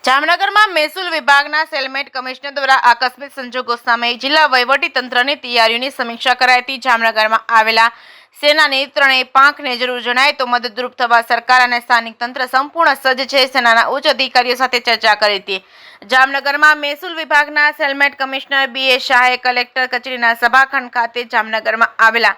જામનગરમાં મહેસૂલ વિભાગના સેલમેન્ટ કમિશનર દ્વારા આકસ્મિક સંજોગો સામે જિલ્લા વહીવટીતંત્રની તૈયારીઓની સમીક્ષા કરાઈ હતી। જામનગરમાં આવેલા સેનાની ત્રણેય પાંખને જરૂર જણાય તો મદદરૂપ થવા સરકાર અને સ્થાનિક તંત્ર સંપૂર્ણ સજ્જ છે। સેનાના ઉચ્ચ અધિકારીઓ સાથે ચર્ચા કરી હતી। જામનગરમાં મહેસૂલ વિભાગના સેલમેન્ટ કમિશનર બી.એ. શાહે કલેક્ટર કચેરીના સભાખંડ ખાતે જામનગરમાં આવેલા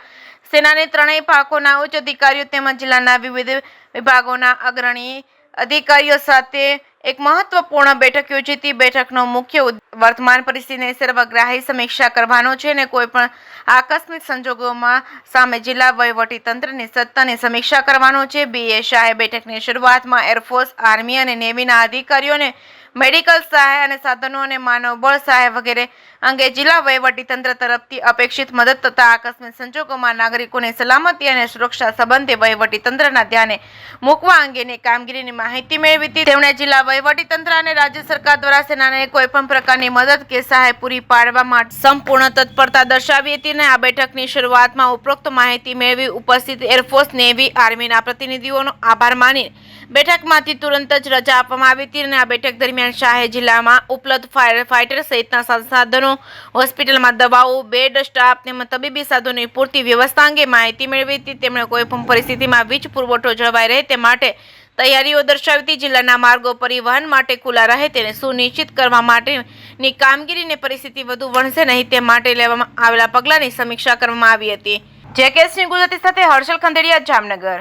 સેનાની ત્રણેય પાંખોના ઉચ્ચ અધિકારીઓ તેમજ જિલ્લાના વિવિધ વિભાગોના અગ્રણી અધિકારીઓ સાથે એક મહત્વપૂર્ણ બેઠક યોજી હતી। બેઠકનો મુખ્ય વર્તમાન પરિસ્થિતિની સર્વગ્રાહી સમીક્ષા કરવાનો છે અને કોઈપણ આકસ્મિક સંજોગોમાં સામે જિલ્લા વહીવટી તંત્રની સત્તાની સમીક્ષા કરવાનો છે। બી.એ. શાહે બેઠકની શરૂઆતમાં એરફોર્સ, આર્મી અને નેવીના અધિકારીઓને મેડિકલ સહાય અને સાધનો અને માનવબળ સહાય વગેરે અંગે જિલ્લા વહીવટી તંત્ર તરફથી અપેક્ષિત મદદ તથા આકસ્મિક સંજોગોમાં નાગરિકોની સલામતી અને સુરક્ષા સંબંધે વહીવટી તંત્રના ધ્યાને મૂકવા અંગેની કામગીરીની માહિતી મેળવી હતી। તેમણે જિલ્લા વહીવટી તંત્ર અને રાજ્ય સરકાર દ્વારા સેનાને કોઈપણ પ્રકારની મદદ કે સહાય પૂરી પાડવા માટે સંપૂર્ણ તત્પરતા દર્શાવી હતી અને આ બેઠકની શરૂઆતમાં ઉપરોક્ત માહિતી મેળવી ઉપસ્થિત એરફોર્સ, નેવી, આર્મીના પ્રતિનિધિઓનો આભાર માની બેઠકમાંથી તુરંત જ રજા આપવામાં આવી હતી અને આ બેઠક દરમિયાન શાહે જિલ્લામાં ઉપલબ્ધ ફાઇટર સહિતના સંસાધનો, હોસ્પિટલમાં દવાઓ, બેડ, સ્ટાફ તેમજ તબીબી સાધનોની પૂરતી વ્યવસ્થા અંગે માહિતી મેળવી હતી। તેમણે કોઈપણ પરિસ્થિતિમાં વીજ પુરવઠો જળવાઈ રહે તે માટે તૈયારીઓ દર્શાવી હતી। જિલ્લાના માર્ગો પરિવહન માટે ખુલ્લા રહે તેને સુનિશ્ચિત કરવા માટેની કામગીરીની પરિસ્થિતિ વધુ વણસે નહીં તે માટે લેવામાં આવેલા પગલાંની સમીક્ષા કરવામાં આવી હતી। જે.કે. સિંહ ગુજરાતી સાથે હર્ષલ ખંડેરિયા, જામનગર।